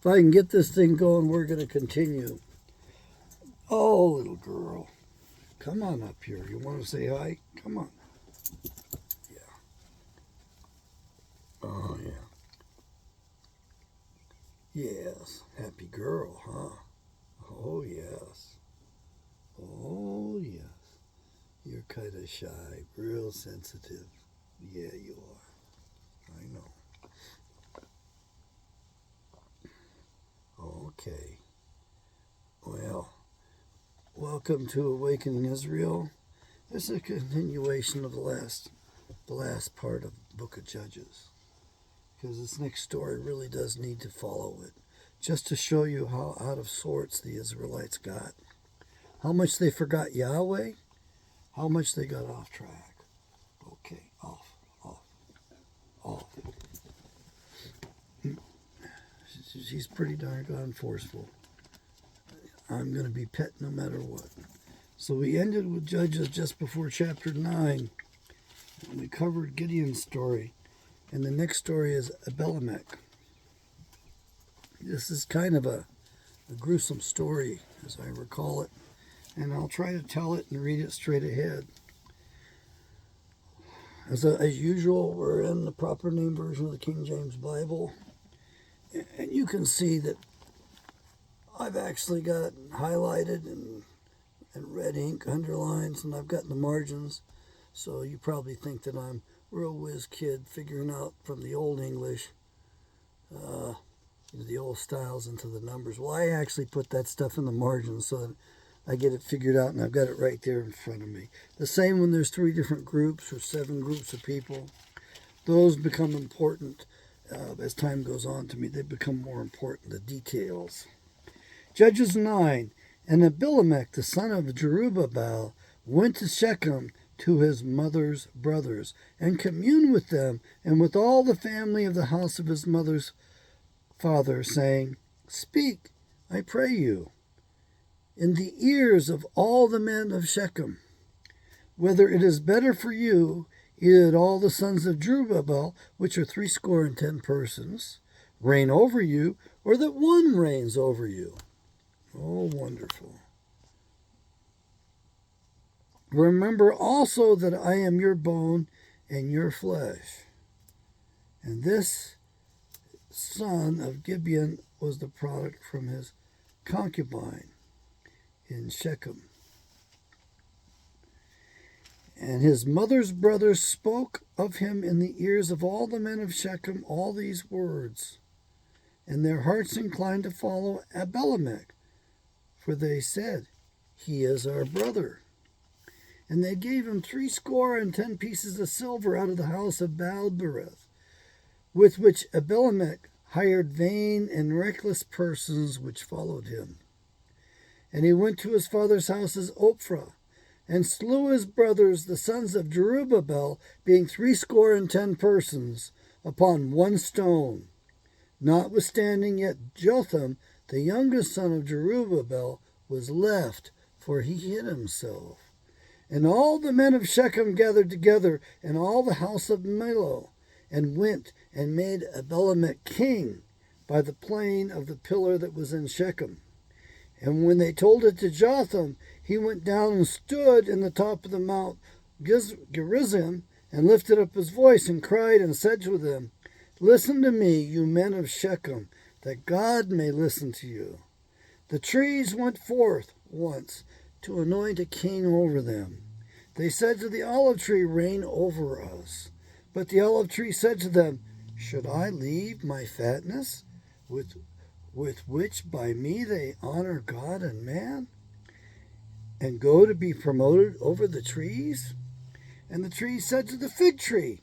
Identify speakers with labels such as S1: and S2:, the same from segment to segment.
S1: If I can get this thing going, we're going to continue. Oh, little girl. Come on up here. You want to say hi? Come on. Yeah. Oh, yeah. Yes. Happy girl, huh? Oh, yes. Oh, yes. You're kind of shy, real sensitive. Yeah, you are. I know. Okay. Well, welcome to Awakening Israel. This is a continuation of the last part of the Book of Judges. Because this next story really does need to follow it. Just to show you how out of sorts the Israelites got. How much they forgot Yahweh. How much they got off track. Okay, off. She's pretty darn forceful. I'm going to be pet no matter what. So we ended with Judges just before chapter 9. And we covered Gideon's story. And the next story is Abimelech. This is kind of a gruesome story, as I recall it. And I'll try to tell it and read it straight ahead. As usual, we're in the proper name version of the King James Bible. And you can see that I've actually got highlighted and red ink underlines, and I've got the margins. So you probably think that I'm a real whiz kid figuring out from the old English, the old styles into the numbers. Well, I actually put that stuff in the margins so that I get it figured out, and I've got it right there in front of me. The same when there's 3 different groups or 7 groups of people. Those become important as time goes on to me. They become more important, the details. Judges 9. And Abimelech, the son of Jerubbaal, went to Shechem to his mother's brothers, and communed with them and with all the family of the house of his mother's father, saying, Speak, I pray you, in the ears of all the men of Shechem, whether it is better for you, either that all the sons of Jerubbaal, which are 70 persons, reign over you, or that one reigns over you. Oh, wonderful. Remember also that I am your bone and your flesh. And this son of Gibeon was the product from his concubine in Shechem. And his mother's brothers spoke of him in the ears of all the men of Shechem all these words. And their hearts inclined to follow Abimelech, for they said, He is our brother. And they gave him 70 pieces of silver out of the house of Baalberith, with which Abimelech hired vain and reckless persons which followed him. And he went to his father's house as Ophrah, and slew his brothers, the sons of Jerubbaal, being 70 persons, upon one stone. Notwithstanding yet Jotham, the youngest son of Jerubbaal, was left, for he hid himself. And all the men of Shechem gathered together, and all the house of Millo, and went and made Abimelech king by the plain of the pillar that was in Shechem. And when they told it to Jotham, he went down and stood in the top of the mount Gerizim, and lifted up his voice, and cried, and said to them, Listen to me, you men of Shechem, that God may listen to you. The trees went forth once to anoint a king over them. They said to the olive tree, Reign over us. But the olive tree said to them, Should I leave my fatness, with which by me they honor God and man, and go to be promoted over the trees? And the tree said to the fig tree,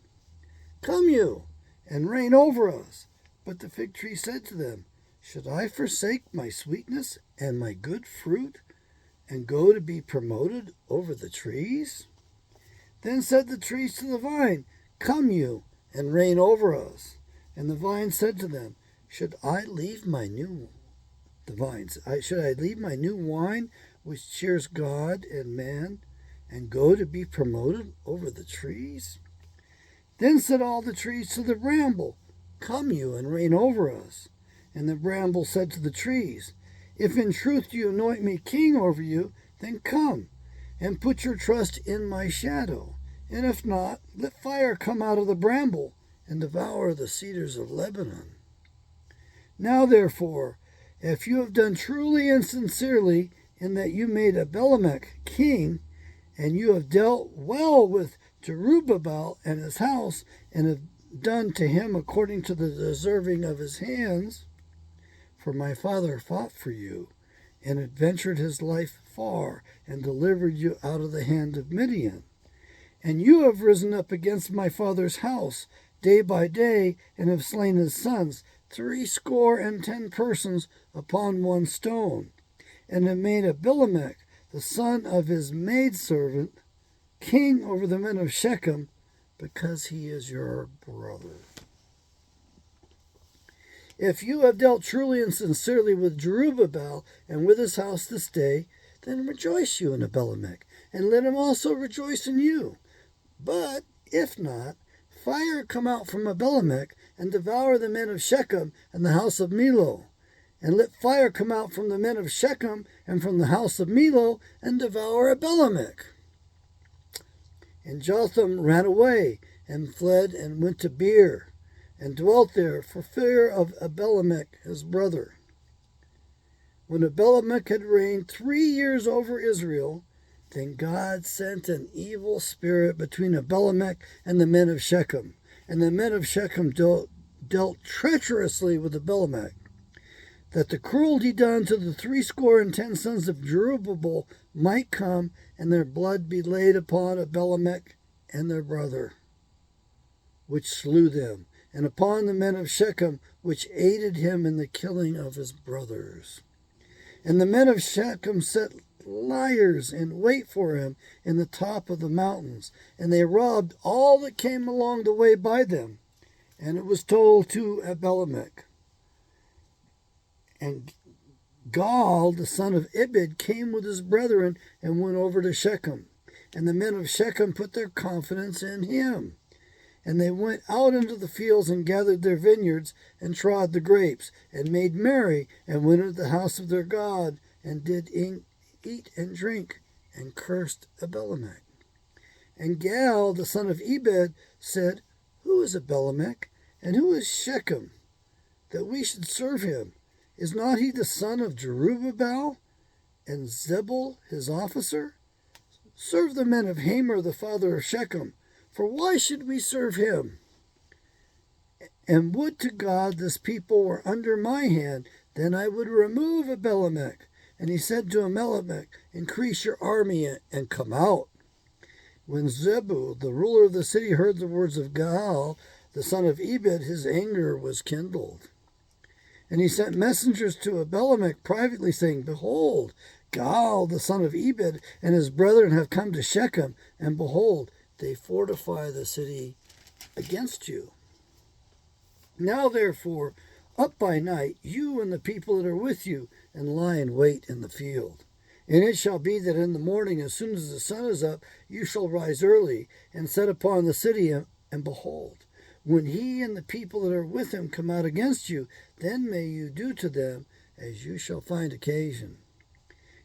S1: Come you, and reign over us. But the fig tree said to them, Should I forsake my sweetness and my good fruit, and go to be promoted over the trees? Then said the trees to the vine, Come you, and reign over us. And the vine said to them, Should I leave my new wine, which cheers God and man, and go to be promoted over the trees? Then said all the trees to the bramble, Come you, and reign over us. And the bramble said to the trees, If in truth you anoint me king over you, then come, and put your trust in my shadow. And if not, let fire come out of the bramble, and devour the cedars of Lebanon. Now therefore, if you have done truly and sincerely, in that you made Abimelech king, and you have dealt well with Jerubbaal and his house, and have done to him according to the deserving of his hands, for my father fought for you, and adventured his life far, and delivered you out of the hand of Midian. And you have risen up against my father's house day by day, and have slain his sons, 70 persons upon one stone, and have made Abimelech, the son of his maidservant, king over the men of Shechem, because he is your brother. If you have dealt truly and sincerely with Jerubbaal and with his house this day, then rejoice you in Abimelech, and let him also rejoice in you. But if not, fire come out from Abimelech, and devour the men of Shechem and the house of Milo. And let fire come out from the men of Shechem and from the house of Milo, and devour Abimelech. And Jotham ran away, and fled, and went to Beer, and dwelt there for fear of Abimelech his brother. When Abimelech had reigned 3 years over Israel, then God sent an evil spirit between Abimelech and the men of Shechem, and the men of Shechem dealt treacherously with Abimelech, that the cruelty done to the 70 sons of Jerubbaal might come, and their blood be laid upon Abimelech and their brother, which slew them, and upon the men of Shechem, which aided him in the killing of his brothers. And the men of Shechem set liers in wait for him in the top of the mountains, and they robbed all that came along the way by them. And it was told to Abimelech. And Gaal, the son of Ebed, came with his brethren and went over to Shechem. And the men of Shechem put their confidence in him. And they went out into the fields and gathered their vineyards and trod the grapes and made merry and went into the house of their God and did eat and drink and cursed Abimelech. And Gaal, the son of Ebed, said, Who is Abimelech, and who is Shechem, that we should serve him? Is not he the son of Jerubbaal, and Zebul his officer? Serve the men of Hamor, the father of Shechem, for why should we serve him? And would to God this people were under my hand, then I would remove Abimelech. And he said to Abimelech, Increase your army and come out. When Zebul, the ruler of the city, heard the words of Gaal, the son of Ebed, his anger was kindled. And he sent messengers to Abimelech privately, saying, Behold, Gaal, the son of Ebed, and his brethren have come to Shechem, and behold, they fortify the city against you. Now therefore, up by night, you and the people that are with you, and lie in wait in the field. And it shall be that in the morning, as soon as the sun is up, you shall rise early, and set upon the city, and behold, when he and the people that are with him come out against you, then may you do to them as you shall find occasion.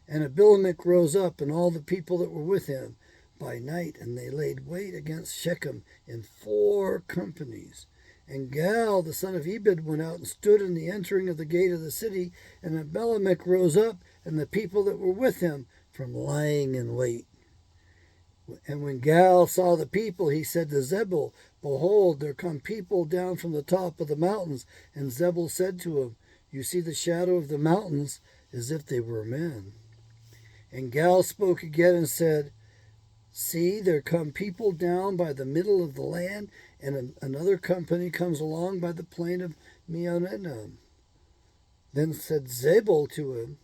S1: And Abimelech rose up, and all the people that were with him, by night, and they laid wait against Shechem in 4 companies. And Gaal, the son of Ebed, went out and stood in the entering of the gate of the city, and Abimelech rose up, and the people that were with him, from lying in wait. And when Gaal saw the people, he said to Zebul, Behold, there come people down from the top of the mountains. And Zebul said to him, You see the shadow of the mountains, as if they were men. And Gaal spoke again and said, See, there come people down by the middle of the land, and another company comes along by the plain of Meonenim. Then said Zebul to him,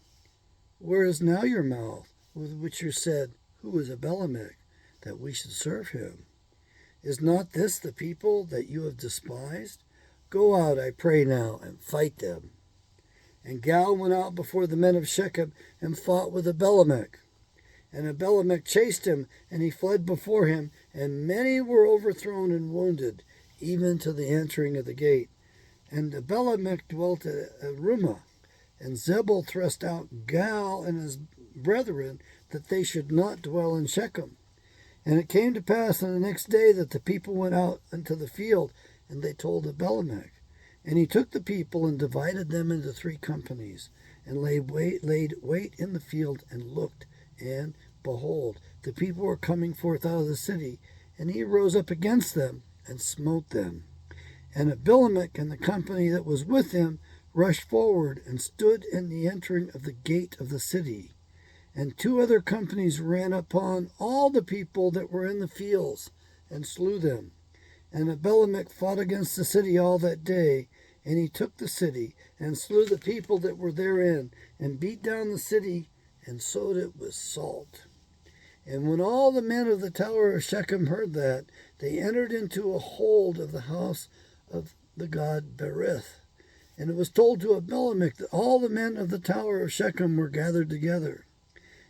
S1: Where is now your mouth, with which you said, Who is Abimelech, that we should serve him? Is not this the people that you have despised? Go out, I pray now, and fight them. And Gaal went out before the men of Shechem, and fought with Abimelech. And Abimelech chased him, and he fled before him, and many were overthrown and wounded, even to the entering of the gate. And Abimelech dwelt at Rumah, and Zebul thrust out Gal and his brethren, that they should not dwell in Shechem. And it came to pass on the next day that the people went out into the field, and they told Abimelech. And he took the people and divided them into 3 companies, and laid wait in the field, and looked, and behold, the people were coming forth out of the city, and he rose up against them and smote them. And Abimelech and the company that was with him rushed forward and stood in the entering of the gate of the city. And 2 other companies ran upon all the people that were in the fields and slew them. And Abimelech fought against the city all that day, and he took the city and slew the people that were therein, and beat down the city and sowed it with salt. And when all the men of the tower of Shechem heard that, they entered into a hold of the house of the god Berith. And it was told to Abimelech that all the men of the tower of Shechem were gathered together.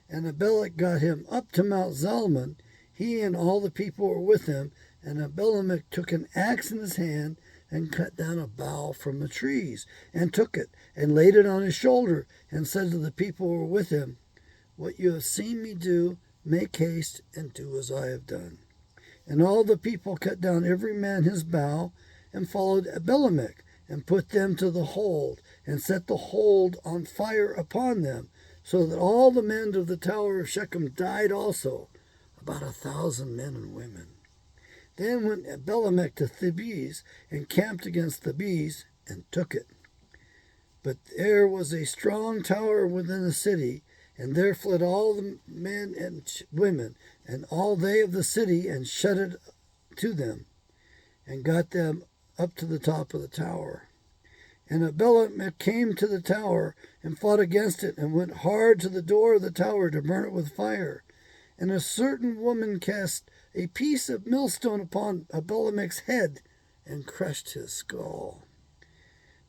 S1: And Abimelech got him up to Mount Zalmon, he and all the people were with him. And Abimelech took an axe in his hand, and cut down a bough from the trees, and took it, and laid it on his shoulder, and said to the people who were with him, What you have seen me do, make haste, and do as I have done. And all the people cut down every man his bough, and followed Abimelech, and put them to the hold, and set the hold on fire upon them, so that all the men of the tower of Shechem died also, about 1,000 men and women. Then went Abimelech to Thebez, and camped against Thebez, and took it. But there was a strong tower within the city, and there fled all the men and women, and all they of the city, and shut it to them, and got them up to the top of the tower. And Abimelech came to the tower, and fought against it, and went hard to the door of the tower to burn it with fire. And a certain woman cast a piece of millstone upon Abimelech's head, and crushed his skull.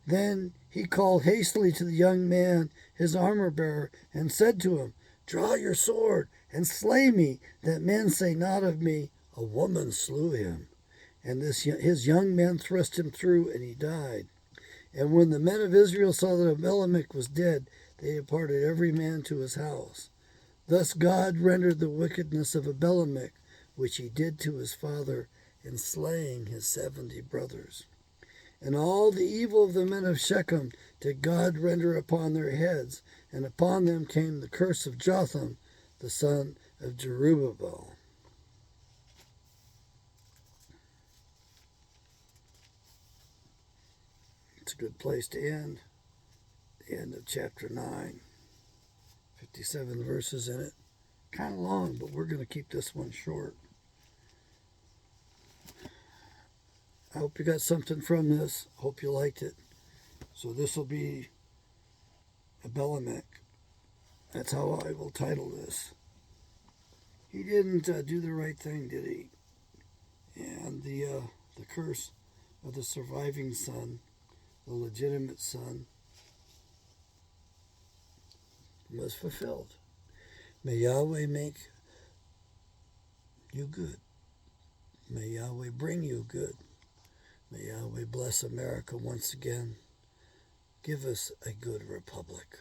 S1: Then he called hastily to the young man, his armor-bearer, and said to him, Draw your sword, and slay me, that men say not of me, A woman slew him. And his young men thrust him through, and he died. And when the men of Israel saw that Abimelech was dead, they departed every man to his house. Thus God rendered the wickedness of Abimelech, which he did to his father, in slaying his 70 brothers. And all the evil of the men of Shechem did God render upon their heads, and upon them came the curse of Jotham, the son of Jerubbaal. It's a good place to end. The end of chapter 9. 57 verses in it. Kind of long, but we're going to keep this one short. I hope you got something from this. Hope you liked it. So this will be Abimelech. That's how I will title this. He didn't do the right thing, did he? And the curse of the surviving son, the legitimate son, was fulfilled. May Yahweh make you good. May Yahweh bring you good. May Yahweh bless America once again. Give us a good republic.